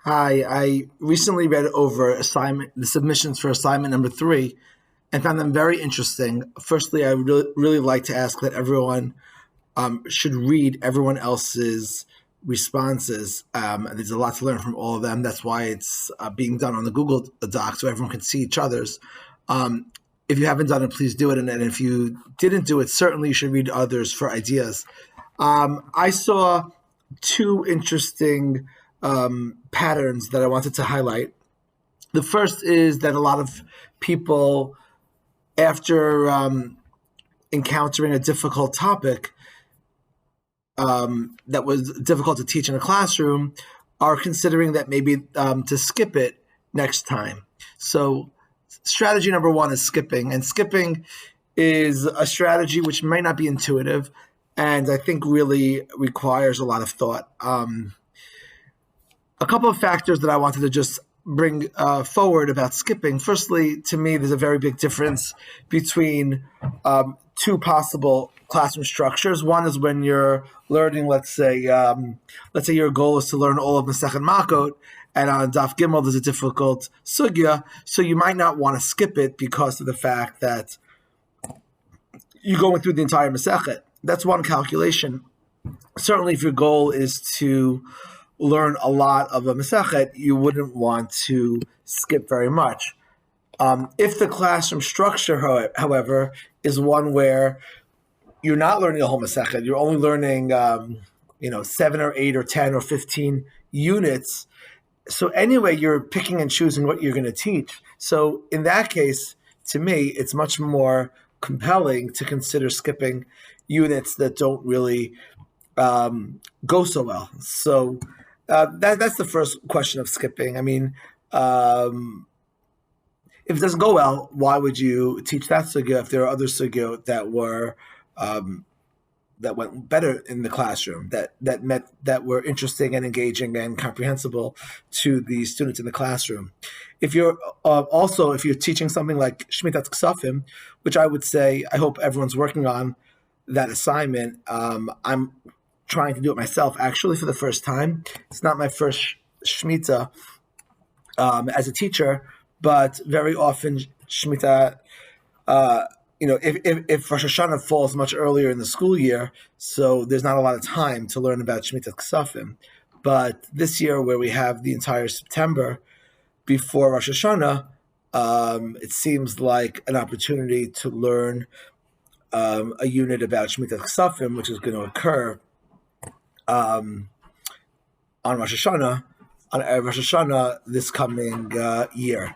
Hi, I recently read over the submissions for assignment number 3, and found them very interesting. Firstly, I really like to ask that everyone should read everyone else's responses. There's a lot to learn from all of them. That's why it's being done on the Google Doc so everyone can see each other's. Um, if you haven't done it, please do it. And if you didn't do it, certainly you should read others for ideas. I saw two interesting patterns that I wanted to highlight. The first is that a lot of people, after encountering a difficult topic that was difficult to teach in a classroom, are considering that maybe to skip it next time. So, strategy number one is skipping. And skipping is a strategy which may not be intuitive and I think really requires a lot of thought. A couple of factors that I wanted to just bring forward about skipping. Firstly, to me, there's a very big difference between two possible classroom structures. One is when you're learning, let's say your goal is to learn all of Masechet Makot, and on Daf Gimel there's a difficult sugya, so you might not want to skip it because of the fact that you're going through the entire Masechet. That's one calculation. Certainly, if your goal is to learn a lot of a Masechet, you wouldn't want to skip very much. If the classroom structure, however, is one where you're not learning a whole Masechet, you're only learning, 7 or 8 or 10 or 15 units. So anyway, you're picking and choosing what you're going to teach. So in that case, to me, it's much more compelling to consider skipping units that don't really go so well. So that's the first question of skipping. I mean, if it doesn't go well, why would you teach that sugya if there are other sugya that went better in the classroom, that were interesting and engaging and comprehensible to the students in the classroom? If you're if you're teaching something like Shmitat Ksafim, which I would say I hope everyone's working on that assignment. I'm trying to do it myself actually for the first time. It's not my first Shemitah as a teacher, but very often Shemitah, if Rosh Hashanah falls much earlier in the school year, so there's not a lot of time to learn about Shemitah Ksafim. But this year, where we have the entire September before Rosh Hashanah, it seems like an opportunity to learn a unit about Shemitah Ksafim, which is going to occur on Rosh Hashanah, this coming year.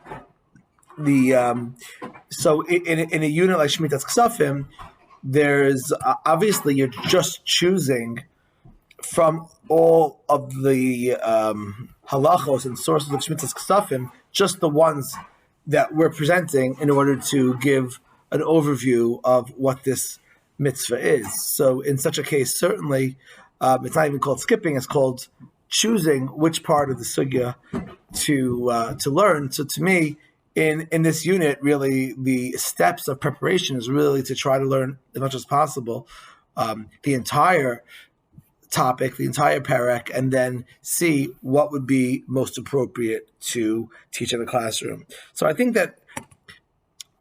So in a unit like Shemitah Ksafim, there's obviously you're just choosing from all of the halachos and sources of Shemitah Ksafim, just the ones that we're presenting in order to give an overview of what this mitzvah is. So in such a case, certainly, it's not even called skipping; it's called choosing which part of the sugya to learn. So to me, in this unit, really the steps of preparation is really to try to learn as much as possible the entire topic, the entire parak, and then see what would be most appropriate to teach in a classroom. So I think that,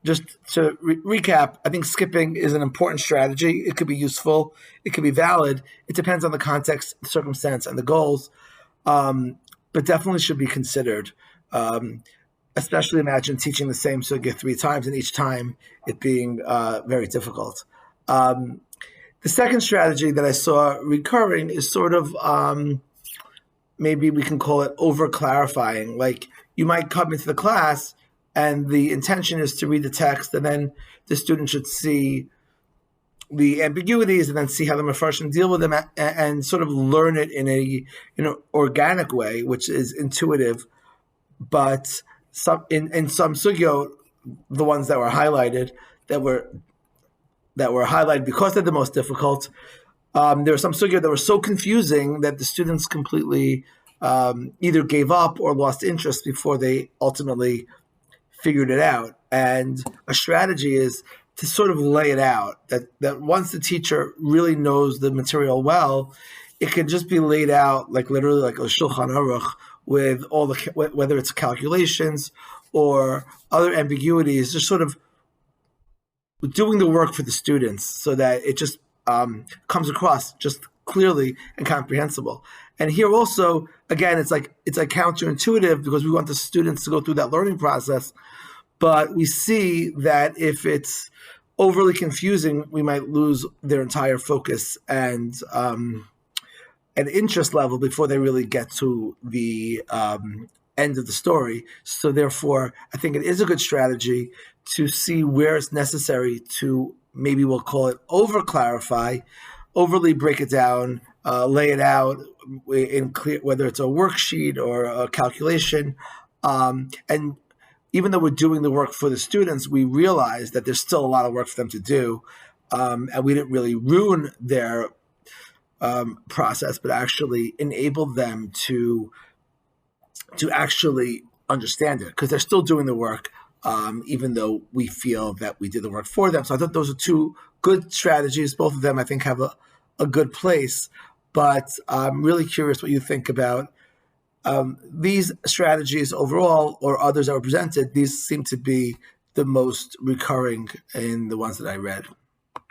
just to recap, I think skipping is an important strategy. It could be useful. It could be valid. It depends on the context, the circumstance, and the goals, but definitely should be considered. Especially imagine teaching the same sugya 3 times and each time it being very difficult. The second strategy that I saw recurring is sort of, maybe we can call it over clarifying. Like, you might come into the class and the intention is to read the text, and then the student should see the ambiguities and then see how the Mefarshim deal with them, and sort of learn it in a organic way, which is intuitive. But in some sugyo, the ones that were highlighted because they're the most difficult, there were some sugya that were so confusing that the students completely either gave up or lost interest before they ultimately figured it out. And a strategy is to sort of lay it out, that once the teacher really knows the material well, it can just be laid out like literally like a Shulchan Aruch, with all the whether it's calculations or other ambiguities, just sort of doing the work for the students so that it just comes across just clearly and comprehensible. And here also, again, it's like counterintuitive because we want the students to go through that learning process, but we see that if it's overly confusing, we might lose their entire focus and interest level before they really get to the end of the story. So therefore, I think it is a good strategy to see where it's necessary to, maybe we'll call it, over clarify, overly break it down, lay it out in clear, whether it's a worksheet or a calculation. And even though we're doing the work for the students, we realize that there's still a lot of work for them to do. And we didn't really ruin their process, but actually enable them to actually understand it, because they're still doing the work, even though we feel that we did the work for them. So I thought those are two good strategies. Both of them, I think, have a good place. But I'm really curious what you think about these strategies overall, or others that were presented. These seem to be the most recurring in the ones that I read.